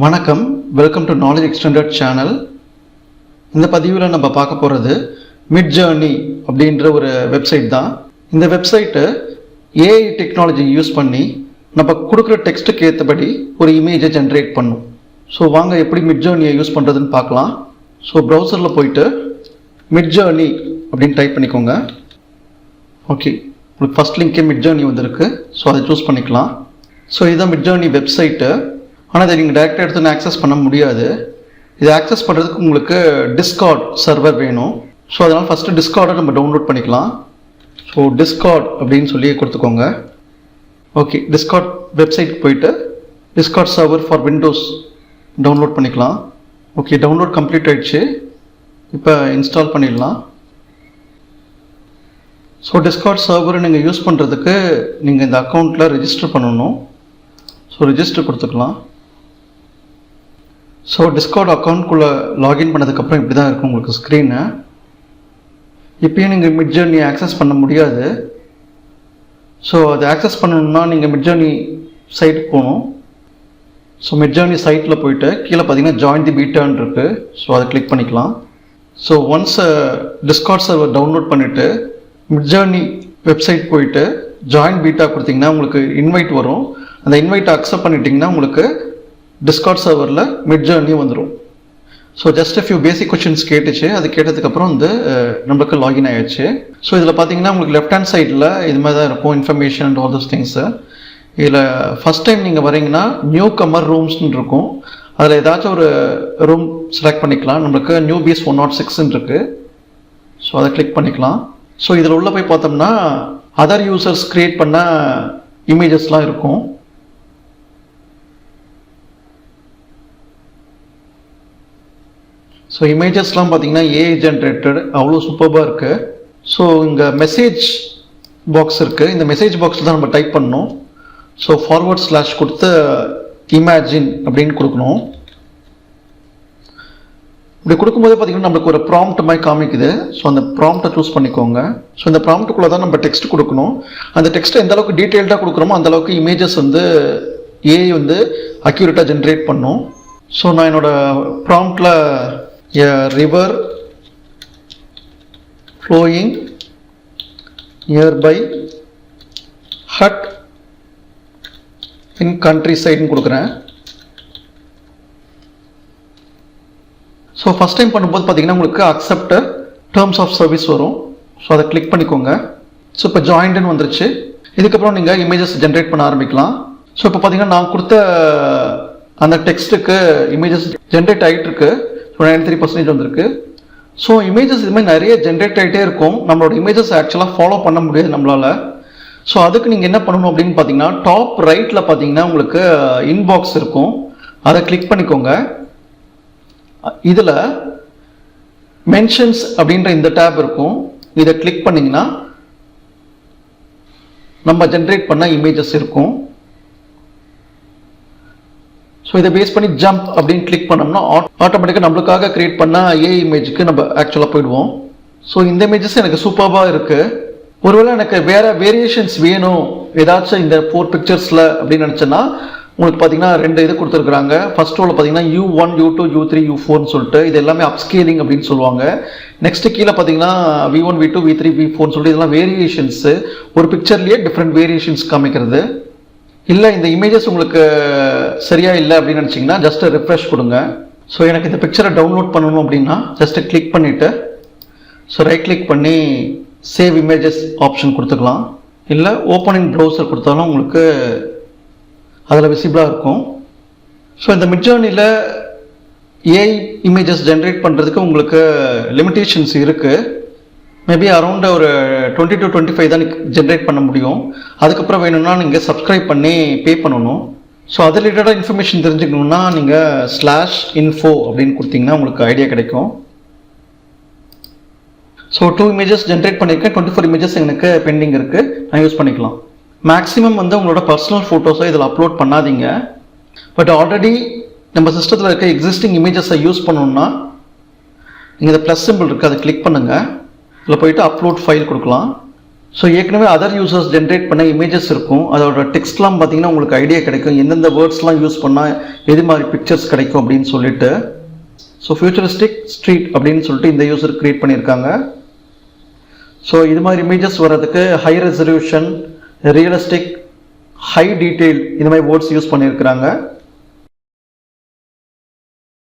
வணக்கம், welcome to knowledge extended channel. இந்த பதிவில் நம்ம பார்க்க போகிறது மிட்ஜர்னி அப்படின்ற ஒரு வெப்சைட் தான். இந்த வெப்சைட்டு ஏஐ டெக்னாலஜி யூஸ் பண்ணி நம்ம கொடுக்குற டெக்ஸ்ட்டுக்கு ஏற்றபடி ஒரு இமேஜை ஜென்ரேட் பண்ணும். ஸோ வாங்க எப்படி மிட்ஜர்னியை யூஸ் பண்ணுறதுன்னு பார்க்கலாம். ஸோ ப்ரௌசரில் போயிட்டு மிட்ஜர்னி அப்படின்னு டைப் பண்ணிக்கோங்க. ஓகே, உங்களுக்கு ஃபஸ்ட் லிங்க்கே மிட்ஜர்னி வந்துருக்கு. ஸோ அதை சூஸ் பண்ணிக்கலாம். ஸோ இதுதான் மிட்ஜர்னி வெப்சைட்டு. ஆனால் இதை நீங்கள் டேரெக்டாக எடுத்து ஆக்சஸ் பண்ண முடியாது. இதை ஆக்சஸ் பண்ணுறதுக்கு உங்களுக்கு டிஸ்கார்ட் சர்வர் வேணும். ஸோ அதனால் ஃபஸ்ட்டு டிஸ்கார்டை நம்ம டவுன்லோட் பண்ணிக்கலாம். ஸோ டிஸ்கார்ட் அப்படின்னு சொல்லி கொடுத்துக்கோங்க. ஓகே, டிஸ்கார்ட் வெப்சைட் போயிட்டு Discord server for Windows download பண்ணிக்கலாம். ஓகே, டவுன்லோட் கம்ப்ளீட் ஆகிடுச்சு. இப்போ இன்ஸ்டால் பண்ணிடலாம். ஸோ டிஸ்கார்ட் சர்வரை நீங்கள் யூஸ் பண்ணுறதுக்கு நீங்கள் இந்த அக்கௌண்ட்டில் ரெஜிஸ்டர் பண்ணணும். ஸோ ரெஜிஸ்டர் கொடுத்துக்கலாம். ஸோ டிஸ்கார்ட் அக்கௌண்ட்குள்ளே லாகின் பண்ணதுக்கப்புறம் இப்படி தான் இருக்கும் உங்களுக்கு ஸ்க்ரீனு. இப்போயும் நீங்கள் மிட்ஜர்னி ஆக்சஸ் பண்ண முடியாது. ஸோ அதை ஆக்சஸ் பண்ணணுன்னா நீங்கள் மிட்ஜர்னி சைட்டுக்கு போகணும். ஸோ மிட்ஜர்னி சைட்டில் போயிட்டு கீழே பார்த்தீங்கன்னா ஜாயின் தி பீட்டான்னு இருக்குது. ஸோ அதை கிளிக் பண்ணிக்கலாம். So once Discord server download பண்ணிவிட்டு மிட்ஜர்னி வெப்சைட் போயிட்டு ஜாயின் பீட்டா கொடுத்தீங்கன்னா உங்களுக்கு இன்வைட் வரும். அந்த இன்வைட்டை அக்செப்ட் பண்ணிட்டீங்கன்னா உங்களுக்கு டிஸ்கார்ட் சர்வரில் மிட்ஜர்னி வந்துடும். ஸோ ஜஸ்ட் ஃபியூ பேசிக் கொஷின்ஸ் கேட்டுச்சு. அது கேட்டதுக்கப்புறம் வந்து நம்மளுக்கு லாகின் ஆகிடுச்சு. ஸோ இதில் பார்த்தீங்கன்னா உங்களுக்கு லெஃப்ட் ஹேண்ட் சைடில் இது மாதிரி தான் இருக்கும், information and all those things. இதில் ஃபஸ்ட் டைம் நீங்கள் வரீங்கன்னா நியூ கமர் ரூம்ஸ்ன்னு இருக்கும். அதில் ஏதாச்சும் ஒரு ரூம் செலக்ட் பண்ணிக்கலாம். நம்மளுக்கு நியூ பீஸ் 106 இருக்குது. ஸோ அதை கிளிக் பண்ணிக்கலாம். ஸோ இதில் உள்ளே போய் பார்த்தோம்னா அதர் யூசர்ஸ் க்ரியேட் பண்ண இமேஜஸ்லாம் இருக்கும். ஸோ இமேஜஸ்லாம் பார்த்தீங்கன்னா ஏஐ ஜென்ரேட்டட், அவ்வளோ சூப்பராக இருக்குது. ஸோ இங்கே மெசேஜ் பாக்ஸ் இருக்குது. இந்த மெசேஜ் பாக்ஸில் தான் நம்ம டைப் பண்ணணும். ஸோ ஃபார்வர்ட் ஸ்லாஷ் கொடுத்து இமேஜின் அப்படின்னு கொடுக்கணும். இப்படி கொடுக்கும்போது பார்த்தீங்கன்னா நம்மளுக்கு ஒரு ப்ராம்ப்ட் மாதிரி காமிக்குது. ஸோ அந்த ப்ராம்ப்டை சூஸ் பண்ணிக்கோங்க. ஸோ இந்த ப்ராம்ப்ட்டுக்குள்ளே தான் நம்ம டெக்ஸ்ட் கொடுக்கணும். அந்த டெக்ஸ்ட்டை எந்த அளவுக்கு டீட்டெயில்டாக கொடுக்குறோமோ அந்தளவுக்கு இமேஜஸ் வந்து ஏஐ வந்து அக்யூரேட்டாக ஜென்ரேட் பண்ணும். ஸோ நான் என்னோடய ப்ராம்ப்டில் a river flowing nearby hut in countryside கொடுக்குறேன். ஸோ ஃபஸ்ட் டைம் பண்ணும்போது பார்த்தீங்கன்னா உங்களுக்கு அக்செப்ட் டேர்ம்ஸ் ஆஃப் சர்வீஸ் வரும். ஸோ அதை கிளிக் பண்ணிக்கோங்க. ஸோ இப்போ ஜாயின்ட்னு வந்துருச்சு. இதுக்கப்புறம் நீங்கள் இமேஜஸ் ஜென்ரேட் பண்ண ஆரம்பிக்கலாம். ஸோ இப்போ பார்த்தீங்கன்னா நான் கொடுத்த அந்த டெக்ஸ்ட்டுக்கு இமேஜஸ் ஜென்ரேட் ஆகிட்டு இருக்கு. 93% வந்திருக்கு. ஸோ இமேஜஸ் இது மாதிரி நிறைய ஜென்ரேட் ஆகிட்டே இருக்கும். நம்மளோட இமேஜஸ் ஆக்சுவலாக ஃபாலோ பண்ண முடியாது நம்மளால். ஸோ அதுக்கு நீங்கள் என்ன பண்ணணும் அப்படின்னு பார்த்தீங்கன்னா டாப் ரைட்டில் பார்த்தீங்கன்னா உங்களுக்கு இன்பாக்ஸ் இருக்கும். அதை கிளிக் பண்ணிக்கோங்க. இதில் மென்ஷன்ஸ் அப்படின்ற இந்த டேப் இருக்கும். இதை கிளிக் பண்ணிங்கன்னா நம்ம ஜென்ரேட் பண்ண இமேஜஸ் இருக்கும். ஸோ இதை பேஸ் பண்ணி ஜம்ப் அப்படின்னு கிளிக் பண்ணோம்னா ஆட்டோமேட்டிக்காக நம்மளுக்காக கிரியேட் பண்ண ஏஐ இமேஜுக்கு நம்ம ஆக்சுவலாக போயிடுவோம். ஸோ இந்த இமேஜஸ் எனக்கு சூப்பராக இருக்குது. ஒருவேளை எனக்கு வேறு வேரியேஷன்ஸ் வேணும் ஏதாச்சும் இந்த 4 பிக்சர்ஸில் அப்படின்னு நினச்சேன்னா உங்களுக்கு பார்த்தீங்கன்னா 2 இது கொடுத்துருக்குறாங்க. ஃபர்ஸ்ட் ரோவில் பார்த்தீங்கன்னா U1, U2, U3, U4ன்னு சொல்லிட்டு இது எல்லாமே அப்ஸ்கேலிங் அப்படின்னு சொல்லுவாங்க. நெக்ஸ்ட்டு கீழே பார்த்தீங்கன்னா V1, V2, V3, V4ன்னு சொல்லிட்டு இதெல்லாம் வேரியேஷன்ஸு. ஒரு பிக்சர்லேயே டிஃப்ரெண்ட் வேரியேஷன்ஸ் காமிக்கிறது. இல்லை இந்த இமேஜஸ் உங்களுக்கு சரியாக இல்லை அப்படின்னு நினச்சிங்கன்னா ஜஸ்ட்டு ரிஃப்ரெஷ் கொடுங்க. ஸோ எனக்கு இந்த பிக்சரை டவுன்லோட் பண்ணணும் அப்படின்னா ஜஸ்ட்டு கிளிக் பண்ணிவிட்டு ஸோ ரைட் கிளிக் பண்ணி சேவ் இமேஜஸ் ஆப்ஷன் கொடுத்துக்கலாம். இல்லை ஓப்பன் இன் ப்ரௌசர் கொடுத்தாலும் உங்களுக்கு அதில் விசிபிளாக இருக்கும். ஸோ இந்த மிட்ஜர்னியில் ஏஐ இமேஜஸ் ஜென்ரேட் பண்ணுறதுக்கு உங்களுக்கு லிமிட்டேஷன்ஸ் இருக்குது. மேபி அரௌண்ட் ஒரு 20 to 25 தான் ஜென்ரேட் பண்ண முடியும். அதுக்கப்புறம் வேணும்னா நீங்கள் சப்ஸ்கிரைப் பண்ணி பே பண்ணணும். ஸோ அது ரிலேட்டடாக இன்ஃபர்மேஷன் தெரிஞ்சுக்கணுன்னா நீங்கள் /info அப்படின்னு கொடுத்தீங்கன்னா உங்களுக்கு ஐடியா கிடைக்கும். ஸோ 2 இமேஜஸ் ஜென்ரேட் பண்ணியிருக்கேன். 24 இமேஜஸ் எனக்கு பெண்டிங் இருக்குது. நான் யூஸ் பண்ணிக்கலாம். மேக்ஸிமம் வந்து உங்களோட பர்சனல் ஃபோட்டோஸை இதில் அப்லோட் பண்ணாதீங்க. பட் ஆல்ரெடி நம்ம சிஸ்டத்தில் இருக்க எக்ஸிஸ்டிங் இமேஜஸை யூஸ் பண்ணணுன்னா நீங்கள் இந்த ப்ளஸ் சிம்பிள் இருக்குது, அதை கிளிக் பண்ணுங்கள். இதில் போயிட்டு அப்லோட் ஃபைல் கொடுக்கலாம். ஸோ ஏற்கனவே அதர் யூசர்ஸ் ஜென்ரேட் பண்ண இமேஜஸ் இருக்கும், அதோட டெக்ஸ்ட்லாம் பார்த்தீங்கன்னா உங்களுக்கு ஐடியா கிடைக்கும், எந்தெந்த வேர்ட்ஸ்லாம் யூஸ் பண்ணால் எது மாதிரி பிக்சர்ஸ் கிடைக்கும் அப்படின்னு சொல்லிட்டு. ஸோ ஃபியூச்சரிஸ்டிக் ஸ்ட்ரீட் அப்படின்னு சொல்லிட்டு இந்த யூசர் கிரியேட் பண்ணியிருக்காங்க. ஸோ இது மாதிரி இமேஜஸ் வர்றதுக்கு high resolution, realistic, high detail இந்த மாதிரி வேர்ட்ஸ் யூஸ் பண்ணியிருக்கிறாங்க.